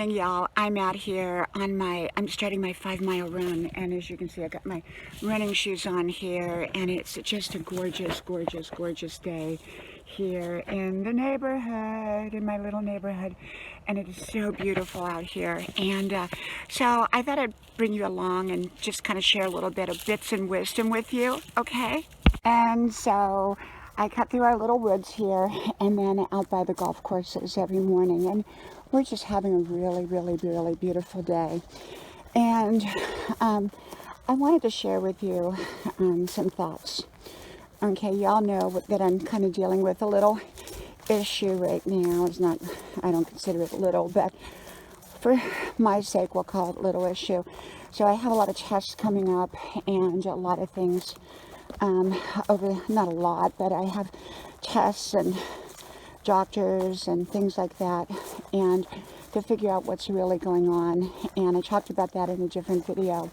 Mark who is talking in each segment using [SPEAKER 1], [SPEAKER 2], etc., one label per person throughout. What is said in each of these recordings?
[SPEAKER 1] Y'all, I'm out here on I'm starting my 5-mile run, and as you can see, I got my running shoes on here, and it's just a gorgeous, gorgeous, gorgeous day here in the neighborhood, in my little neighborhood, and it is so beautiful out here. And so I thought I'd bring you along and just kind of share a little bit of bits and wisdom with you, okay? And so I cut through our little woods here and then out by the golf courses every morning, and we're just having a really, really, really beautiful day. And I wanted to share with you some thoughts. Okay, y'all know that I'm kind of dealing with a little issue right now. It's not, I don't consider it little, but for my sake, we'll call it little issue. So I have a lot of tests coming up and a lot of things not a lot, but I have tests and doctors and things like that, and to figure out what's really going on. And I talked about that in a different video.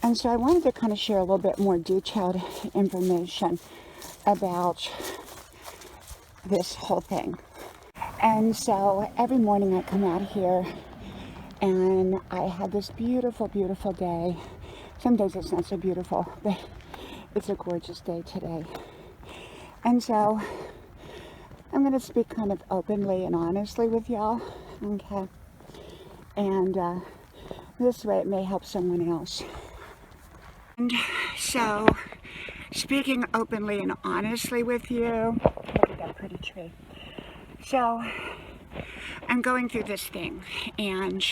[SPEAKER 1] And so I wanted to kind of share a little bit more detailed information about this whole thing. And so every morning I come out here and I have this beautiful, beautiful day. Some days it's not so beautiful, but it's a gorgeous day today. And so I'm going to speak kind of openly and honestly with y'all, okay? And this way it may help someone else. And so, speaking openly and honestly with you, look at that pretty tree. So, I'm going through this thing, and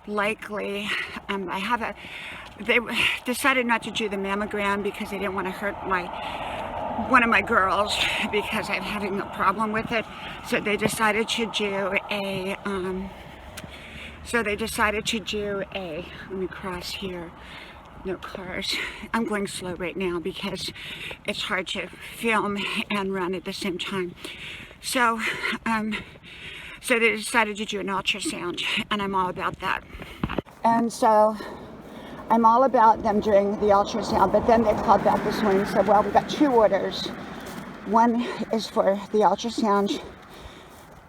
[SPEAKER 1] likely, they decided not to do the mammogram because they didn't want to hurt one of my girls, because I'm having a problem with it. So they decided to do a, let me cross here, no cars. I'm going slow right now because it's hard to film and run at the same time. So, so they decided to do an ultrasound, and I'm all about that. And so I'm all about them doing the ultrasound, but then they called back this morning and said, well, we got 2 orders. One is for the ultrasound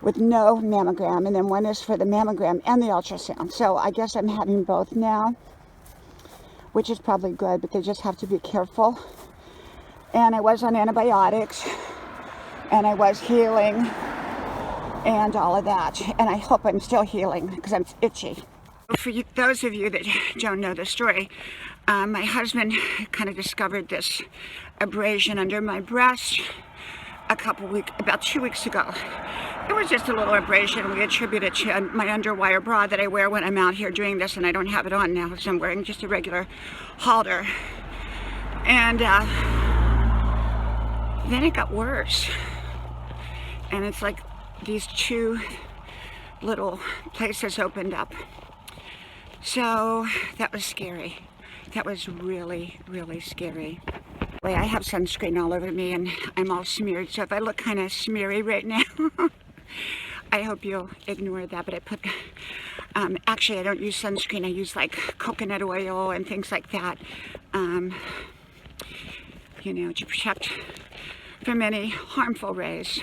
[SPEAKER 1] with no mammogram, and then one is for the mammogram and the ultrasound. So I guess I'm having both now, which is probably good, but they just have to be careful. And I was on antibiotics, and I was healing, and all of that. And I hope I'm still healing, because I'm itchy. For those of you that don't know the story, my husband kind of discovered this abrasion under my breast about 2 weeks ago. It was just a little abrasion. We attribute it to my underwire bra that I wear when I'm out here doing this, and I don't have it on now, so I'm wearing just a regular halter. And then it got worse. And it's like these 2 little places opened up. So that was scary. That was really, really scary. I have sunscreen all over me and I'm all smeared, so if I look kind of smeary right now, I hope you'll ignore that. But I put, actually I don't use sunscreen, I use like coconut oil and things like that, you know, to protect from any harmful rays.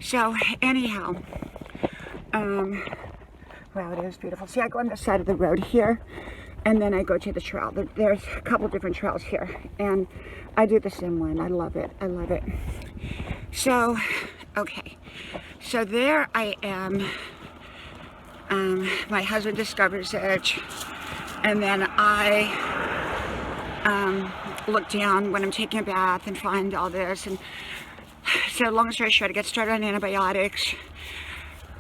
[SPEAKER 1] So anyhow, wow, it is beautiful. See, I go on the side of the road here, and then I go to the trail. There's a couple different trails here, and I do the same one. I love it. I love it. So, okay. So there I am. My husband discovers it, and then I look down when I'm taking a bath and find all this. And so, long story short, I get started on antibiotics.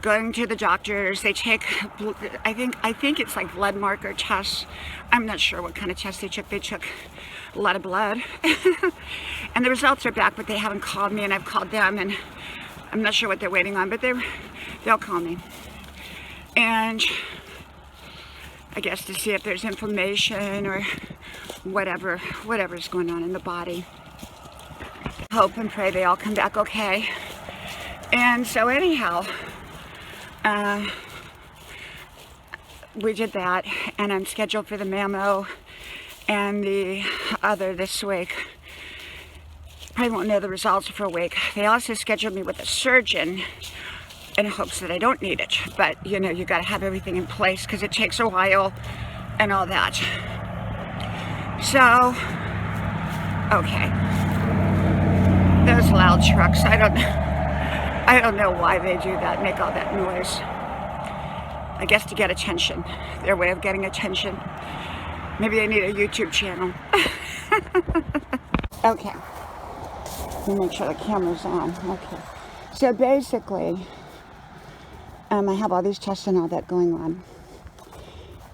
[SPEAKER 1] Going to the doctors, they take, I think it's like blood marker tests. I'm not sure what kind of tests they took. They took a lot of blood. And the results are back, but they haven't called me, and I've called them, and I'm not sure what they're waiting on, but they'll call me. And I guess to see if there's inflammation or whatever's going on in the body. Hope and pray they all come back okay. And so anyhow, we did that, and I'm scheduled for the mammo and the other this week. I won't know the results for a week. They also scheduled me with a surgeon in hopes that I don't need it. But, you know, you got to have everything in place because it takes a while and all that. So, okay. Those loud trucks, I don't know why they do that, make all that noise. I guess to get attention. Their way of getting attention. Maybe they need a YouTube channel. Okay. Let me make sure the camera's on. Okay. So basically, I have all these tests and all that going on.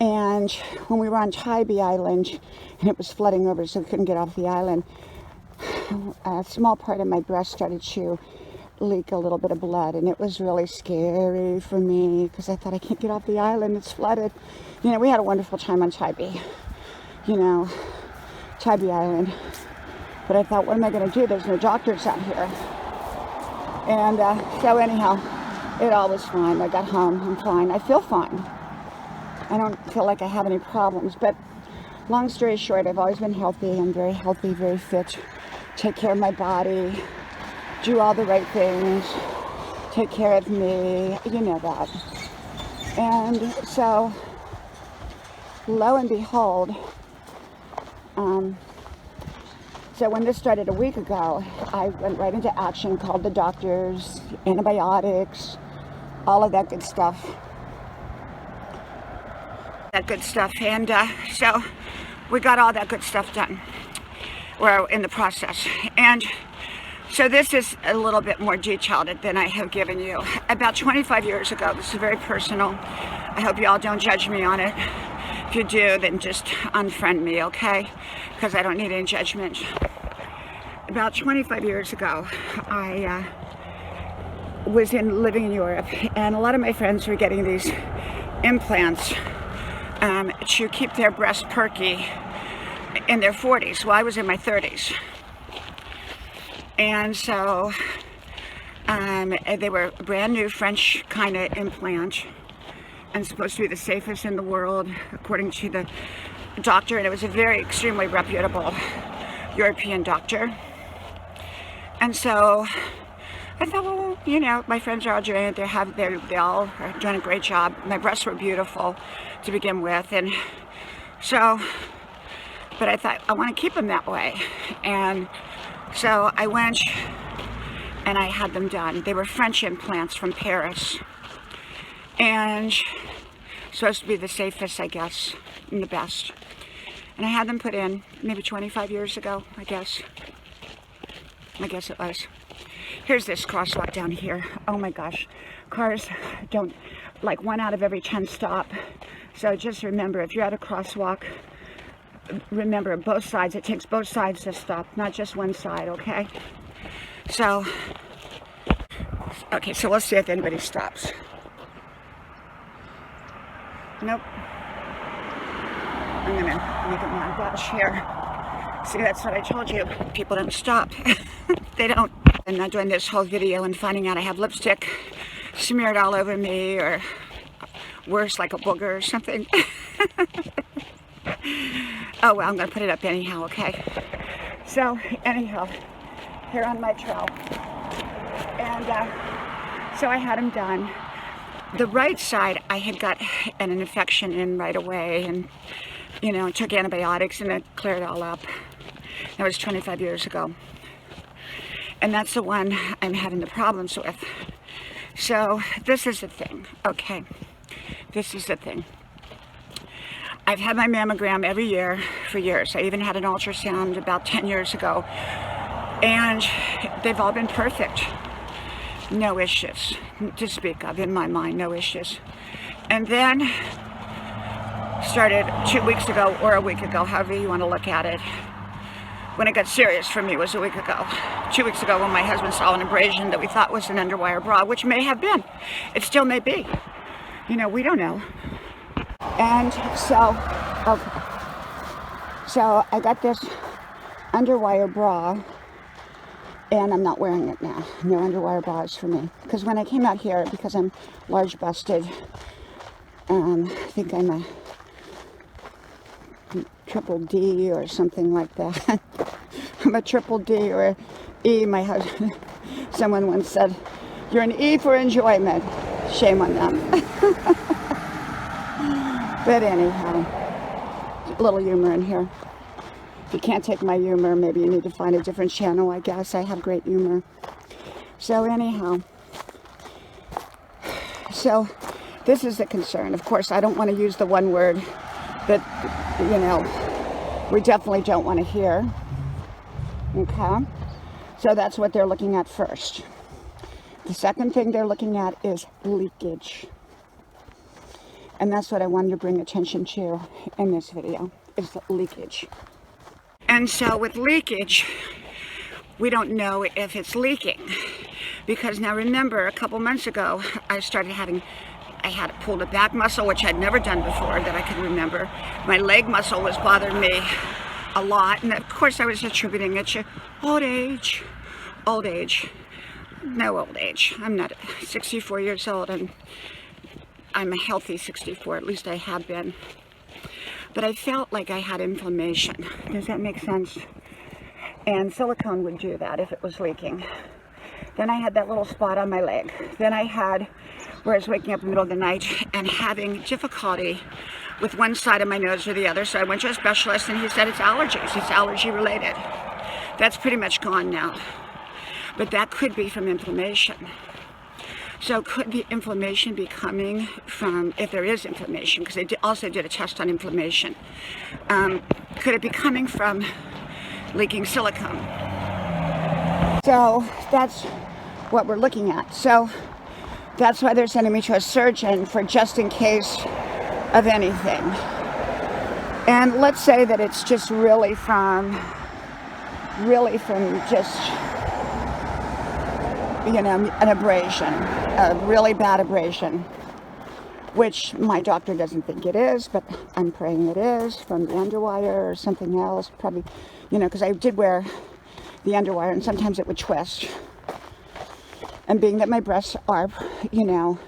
[SPEAKER 1] And when we were on Tybee Island, and it was flooding over, so we couldn't get off the island, a small part of my breast started to leak a little bit of blood, and it was really scary for me because I thought, I can't get off the island, it's flooded. You know, we had a wonderful time on Tybee, you know, Tybee Island. But I thought, what am I going to do? There's no doctors out here. And so anyhow, it all was fine. I got home, I'm fine. I feel fine. I don't feel like I have any problems. But long story short, I've always been healthy. I'm very healthy, very fit. Take care of my body. Do all the right things. Take care of me. You know that. And so, lo and behold, so when this started a week ago, I went right into action, called the doctors, antibiotics, all of that good stuff. And so we got all that good stuff done. We're in the process. And so this is a little bit more detailed than I have given you. About 25 years ago, this is very personal. I hope you all don't judge me on it. If you do, then just unfriend me, okay? Because I don't need any judgment. About 25 years ago, I was living in Europe, and a lot of my friends were getting these implants to keep their breasts perky in their 40s. Well, I was in my 30s. And so they were brand new French kind of implant, and supposed to be the safest in the world, according to the doctor. And it was a very extremely reputable European doctor. And so I thought, well, you know, my friends are all doing it. They all are doing a great job. My breasts were beautiful to begin with, and so, but I thought, I want to keep them that way. And so I went and I had them done. They were French implants from Paris, and supposed to be the safest, I guess, and the best. And I had them put in maybe 25 years ago, I guess it was. Here's this crosswalk down here. Oh my gosh, cars don't, like 1 out of every 10 stop. So just remember, if you're at a crosswalk, remember both sides. It takes both sides to stop, not just one side, okay? So, okay, so we'll see if anybody stops. Nope. I'm gonna make it my dash here. See, that's what I told you. People don't stop. They don't. I'm not doing this whole video and finding out I have lipstick smeared all over me, or worse, like a booger or something. Oh, well, I'm going to put it up anyhow, okay? So, anyhow, here on my trail. And so I had them done. The right side, I had got an infection in right away, and, you know, took antibiotics, and it cleared all up. That was 25 years ago. And that's the one I'm having the problems with. So, this is the thing, okay? This is the thing. I've had my mammogram every year for years. I even had an ultrasound about 10 years ago. And they've all been perfect. No issues to speak of in my mind, no issues. And then started 2 weeks ago, or a week ago, however you want to look at it. When it got serious for me was a week ago. 2 weeks ago, when my husband saw an abrasion that we thought was an underwire bra, which may have been. It still may be. You know, we don't know. And so, okay. So I got this underwire bra, and I'm not wearing it now. No underwire bras for me. Because when I came out here, because I'm large busted, I think I'm a triple D or something like that. I'm a triple D or E. My husband, someone once said, you're an E for enjoyment. Shame on them. But anyhow, a little humor in here. If you can't take my humor, maybe you need to find a different channel, I guess. I have great humor. So anyhow, so this is a concern. Of course, I don't want to use the one word that, you know, we definitely don't want to hear. Okay? So that's what they're looking at first. The second thing they're looking at is leakage. And that's what I wanted to bring attention to in this video, is leakage. And so with leakage, we don't know if it's leaking. Because now remember, a couple months ago, I had pulled a back muscle, which I'd never done before that I could remember. My leg muscle was bothering me a lot. And of course I was attributing it to old age. Old age. No old age. I'm not 64 years old, and I'm a healthy 64, at least I have been. But I felt like I had inflammation. Does that make sense? And silicone would do that if it was leaking. Then I had that little spot on my leg. Then I had, where I was waking up in the middle of the night and having difficulty with one side of my nose or the other. So I went to a specialist and he said it's allergies. It's allergy related. That's pretty much gone now. But that could be from inflammation. So could the inflammation be coming from, if there is inflammation, because they also did a test on inflammation, could it be coming from leaking silicone? So that's what we're looking at. So that's why they're sending me to a surgeon for just in case of anything. And let's say that it's just really from just, you know, an abrasion, a really bad abrasion, which my doctor doesn't think it is, but I'm praying it is, from the underwire or something else, probably, you know, because I did wear the underwire and sometimes it would twist. And being that my breasts are, you know,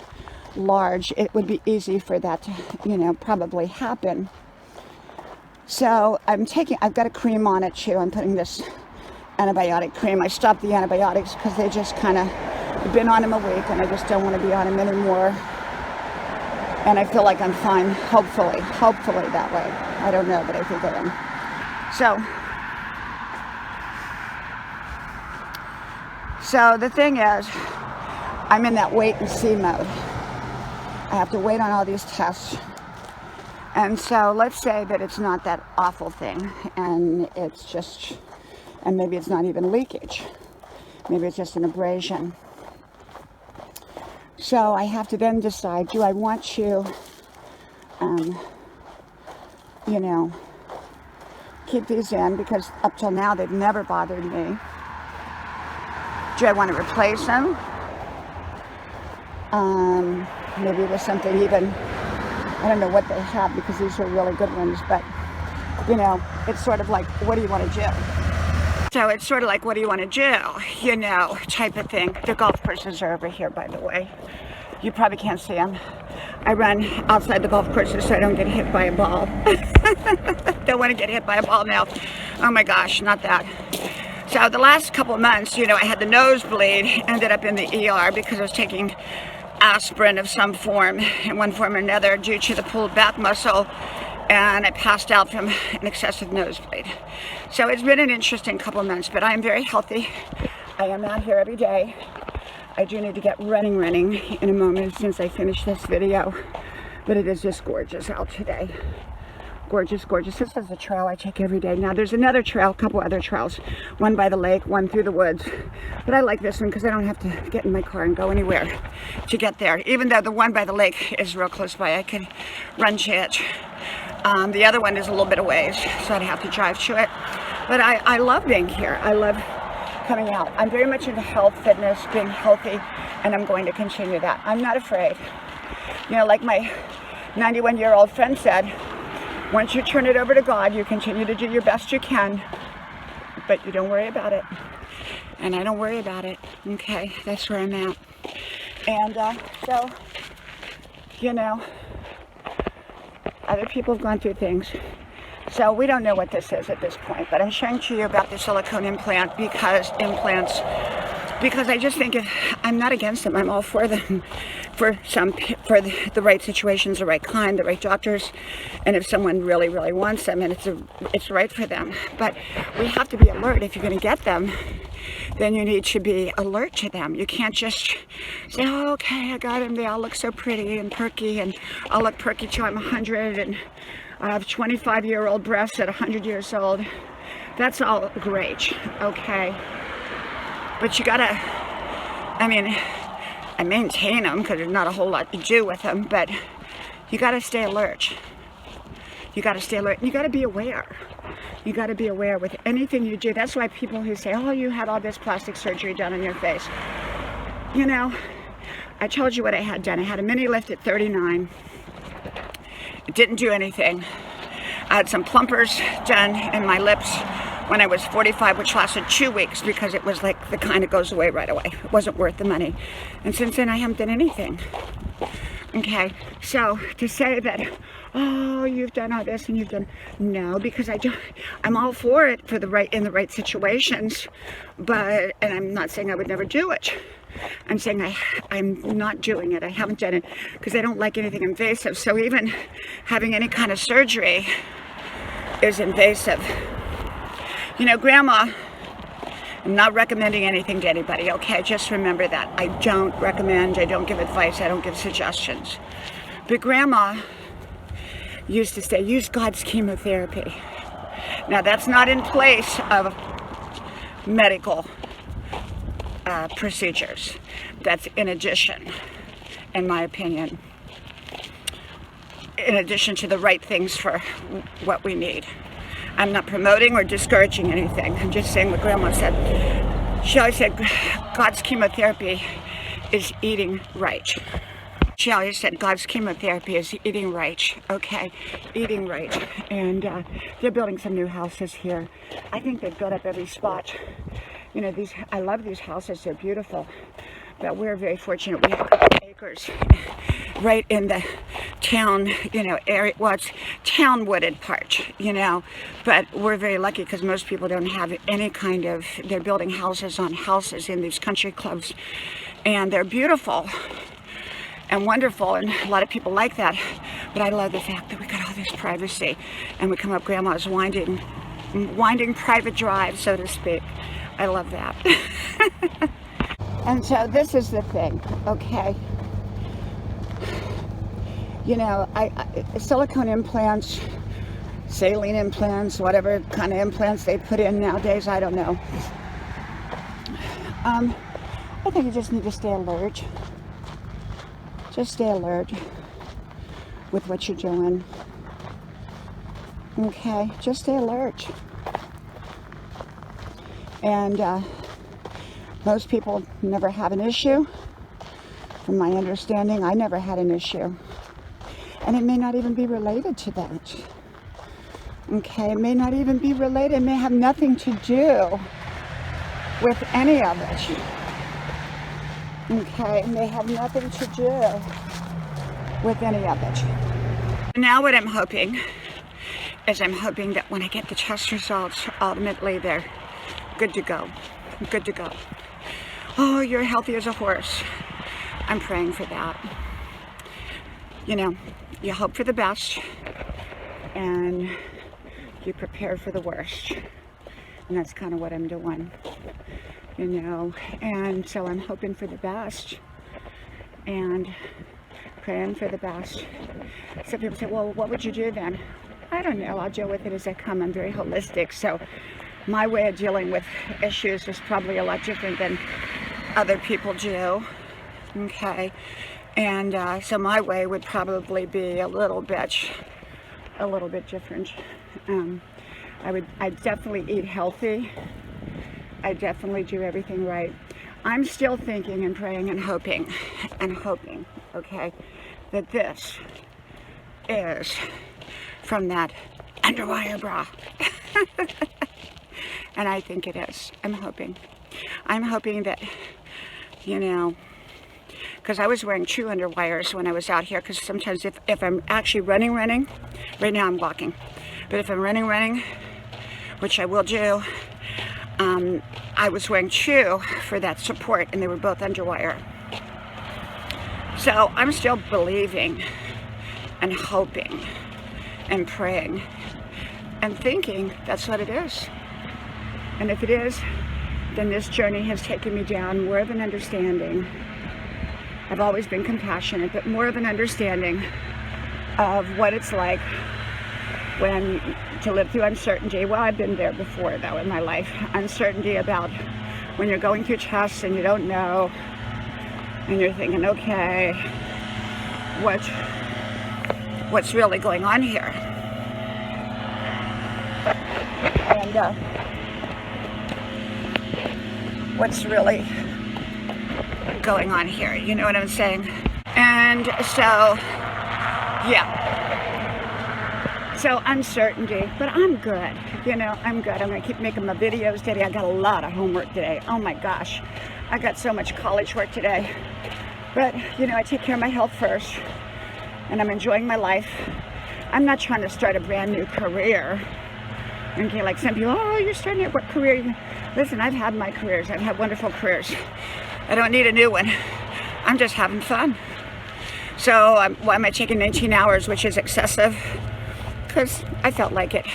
[SPEAKER 1] large, it would be easy for that to, you know, probably happen. So I've got a cream on it too. I'm putting this antibiotic cream. I stopped the antibiotics because they just kind of been on them a week and I just don't want to be on them anymore. And I feel like I'm fine, hopefully that way. I don't know, but I think I am. So the thing is, I'm in that wait and see mode. I have to wait on all these tests. And so let's say that it's not that awful thing and it's just, and maybe it's not even leakage. Maybe it's just an abrasion. So I have to then decide, do I want to, you know, keep these in, because up till now they've never bothered me. Do I want to replace them? Maybe with something even, I don't know what they have, because these are really good ones, but, you know, it's sort of like, what do you want to do? So it's sort of like, what do you want to do? You know, type of thing. The golf courses are over here, by the way. You probably can't see them. I run outside the golf courses so I don't get hit by a ball. Don't want to get hit by a ball now. Oh my gosh, not that. So the last couple of months, you know, I had the nosebleed, ended up in the ER because I was taking aspirin of some form, in one form or another, due to the pulled back muscle, and I passed out from an excessive nosebleed. So it's been an interesting couple of months, but I am very healthy. I am out here every day. I do need to get running in a moment since I finish this video, but it is just gorgeous out today. Gorgeous, gorgeous. This is a trail I take every day. Now there's another trail, a couple other trails, one by the lake, one through the woods, but I like this one because I don't have to get in my car and go anywhere to get there. Even though the one by the lake is real close by, I could run to it. The other one is a little bit of ways, so I'd have to drive to it. But I love being here. I love coming out. I'm very much into health, fitness, being healthy, and I'm going to continue that. I'm not afraid. You know, like my 91-year-old friend said, once you turn it over to God, you continue to do your best you can, but you don't worry about it. And I don't worry about it. Okay, that's where I'm at. And so, you know, other people have gone through things. So we don't know what this is at this point, but I'm sharing to you about the silicone implant because implants because I just think I'm not against them. I'm all for them, for the right situations, the right kind, the right doctors, and if someone really, really wants them, and it's right for them. But we have to be alert. If you're going to get them, then you need to be alert to them. You can't just say, oh, okay, I got them. They all look so pretty and perky, and I'll look perky till I'm 100, and I have 25-year-old breasts at 100 years old. That's all great, okay? But you gotta, I mean, I maintain them because there's not a whole lot to do with them, but you gotta stay alert. You gotta stay alert, and you gotta be aware. You gotta be aware with anything you do. That's why people who say, oh, you had all this plastic surgery done on your face. You know, I told you what I had done. I had a mini lift at 39. It didn't do anything. I had some plumpers done in my lips when I was 45, which lasted 2 weeks because it was like the kind that goes away right away. It wasn't worth the money. And since then, I haven't done anything. Okay, so to say that, oh, you've done all this and you've done, no, because I'm all for it in the right situations, and I'm not saying I would never do it. I'm saying I'm not doing it. I haven't done it because I don't like anything invasive. So even having any kind of surgery is invasive. You know, Grandma, I'm not recommending anything to anybody, okay? Just remember that. I don't recommend, I don't give advice, I don't give suggestions. But Grandma used to say, use God's chemotherapy. Now, that's not in place of medical procedures. That's in addition, in my opinion, in addition to the right things for what we need. I'm not promoting or discouraging anything. I'm just saying what Grandma said. She always said, God's chemotherapy is eating right. She always said, God's chemotherapy is eating right. Okay, eating right. And they're building some new houses here. I think they've built up every spot. You know, I love these houses. They're beautiful. But we're very fortunate. We have a couple acres right in the town, you know, area. Well, it's town wooded part, you know, but we're very lucky because most people don't have any kind of, they're building houses on houses in these country clubs, and they're beautiful and wonderful, and a lot of people like that. But I love the fact that we got all this privacy, and we come up Grandma's winding private drive, so to speak. I love that. And so this is the thing, okay? You know, silicone implants, saline implants, whatever kind of implants they put in nowadays, I don't know. I think you just need to stay alert. Just stay alert with what you're doing. Okay, just stay alert. And most people never have an issue. From my understanding, I never had an issue. And it may not even be related to that. Okay, it may not even be related. It may have nothing to do with any of it. Okay, it may have nothing to do with any of it. Now what I'm hoping is that when I get the test results, ultimately they're good to go. Good to go. Oh, you're healthy as a horse. I'm praying for that. You know, you hope for the best and you prepare for the worst. And that's kind of what I'm doing, you know. And so I'm hoping for the best and praying for the best. Some people say, well, what would you do then? I don't know. I'll deal with it as I come. I'm very holistic. So my way of dealing with issues is probably a lot different than other people do. Okay. And so my way would probably be a little bit different. I'd definitely eat healthy. I definitely do everything right. I'm still thinking and praying and hoping, okay, that this is from that underwire bra. And I think it is. I'm hoping that, you know, because I was wearing true underwires when I was out here, because sometimes if I'm actually running, right now I'm walking, but if I'm running, which I will do, I was wearing shoe for that support, and they were both underwire. So I'm still believing and hoping and praying and thinking that's what it is. And if it is, then this journey has taken me down more of an understanding. I've always been compassionate, but more of an understanding of what it's like when to live through uncertainty. Well, I've been there before, though, in my life. Uncertainty about when you're going through tests and you don't know, and you're thinking, okay, what's really going on here? And what's really going on here? You know what I'm saying? And so, yeah. So uncertainty, but I'm good. You know, I'm good. I'm gonna keep making my videos today. I got a lot of homework today. Oh my gosh, I got so much college work today. But you know, I take care of my health first, and I'm enjoying my life. I'm not trying to start a brand new career. Okay, like some people, oh, you're starting at what career? Listen, I've had my careers. I've had wonderful careers. I don't need a new one. I'm just having fun. So why am I taking 19 hours, which is excessive? Because I felt like it.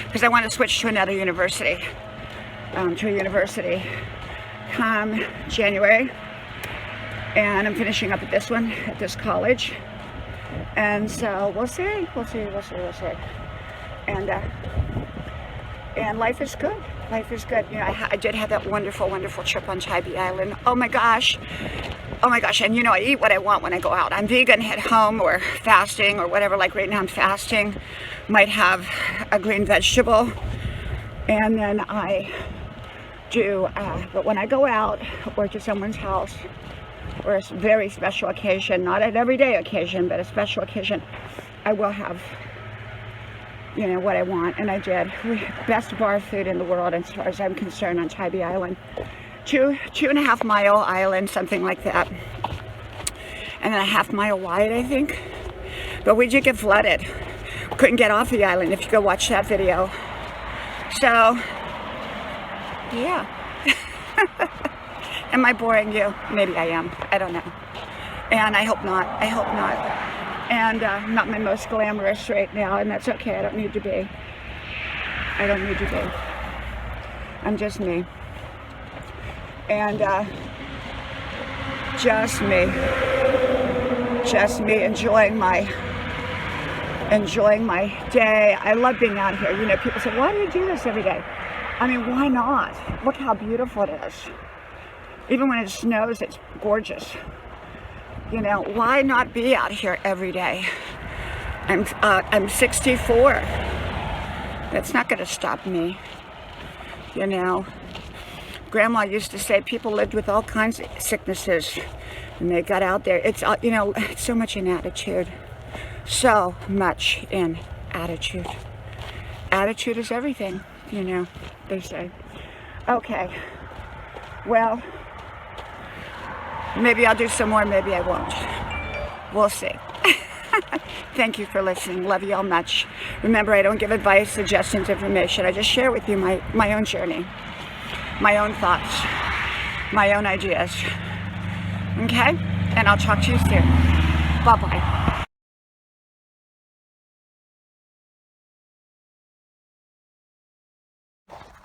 [SPEAKER 1] Because I want to switch to another university, to a university come January. And I'm finishing up at this one, at this college. And so we'll see. And life is good. Life is good. You know, I did have that wonderful, wonderful trip on Tybee Island. Oh my gosh. Oh my gosh. And you know, I eat what I want when I go out. I'm vegan at home or fasting or whatever. Like right now I'm fasting. Might have a green vegetable. And then I do, but when I go out or to someone's house or a very special occasion, not an everyday occasion, but a special occasion, I will have, you know, what I want. And I did. Best bar food in the world as far as I'm concerned on Tybee Island. 2.5 mile island, something like that. And then a half mile wide, I think. But we did get flooded. Couldn't get off the island if you go watch that video. So, yeah. Am I boring you? Maybe I am. I don't know. And I hope not. I hope not. And I'm not my most glamorous right now, and that's okay. I don't need to be. I don't need to be. I'm just me. And just me. Just me enjoying my day. I love being out here. You know, people say, why do you do this every day? I mean, why not? Look how beautiful it is. Even when it snows, it's gorgeous. You know, why not be out here every day? I'm 64. That's not going to stop me. You know, Grandma used to say people lived with all kinds of sicknesses, and they got out there. It's, you know, it's so much in attitude. So much in attitude. Attitude is everything, you know, they say. Okay, well, maybe I'll do some more, maybe I won't. We'll see. Thank you for listening. Love you all much. Remember, I don't give advice, suggestions, information. I just share with you my own journey, my own thoughts, my own ideas. Okay? And I'll talk to you soon. Bye-bye.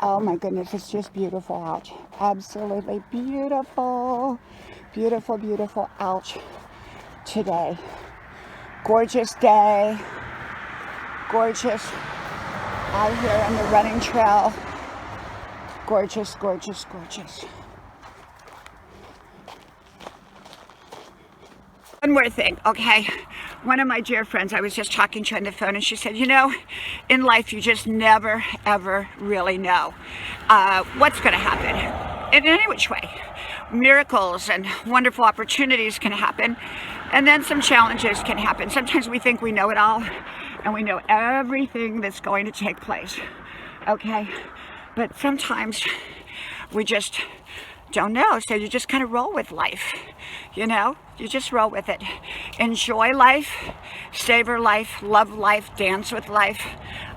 [SPEAKER 1] Oh my goodness, it's just beautiful out. Absolutely beautiful. Beautiful, beautiful out today. Gorgeous day. Gorgeous out here on the running trail. Gorgeous, gorgeous, gorgeous. One more thing, okay? One of my dear friends, I was just talking to on the phone, and she said, you know, in life you just never, ever really know what's going to happen in any which way. Miracles and wonderful opportunities can happen, and then some challenges can happen. Sometimes we think we know it all, and we know everything that's going to take place, okay? But sometimes we just don't know, so you just kind of roll with life, you know? You just roll with it. Enjoy life, savor life, love life, dance with life.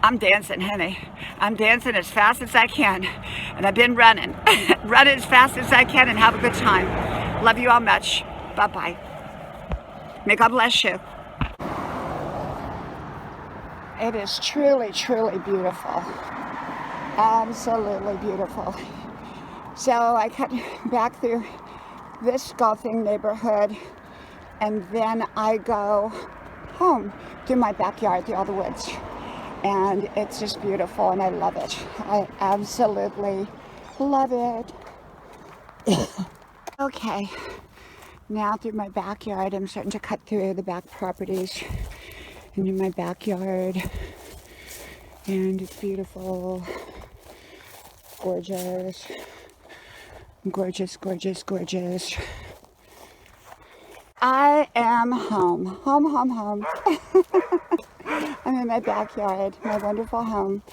[SPEAKER 1] I'm dancing, honey. I'm dancing as fast as I can, and I've been running. Running as fast as I can and have a good time. Love you all much. Bye-bye. May God bless you. It is truly, truly beautiful. Absolutely beautiful. So I cut back through this golfing neighborhood, and then I go home through my backyard, through all the woods. And it's just beautiful, and I love it. I absolutely love it. Okay, now through my backyard, I'm starting to cut through the back properties into my backyard. And it's beautiful, gorgeous, gorgeous, gorgeous, gorgeous. I am home, home, home, home. I'm in my backyard, my wonderful home.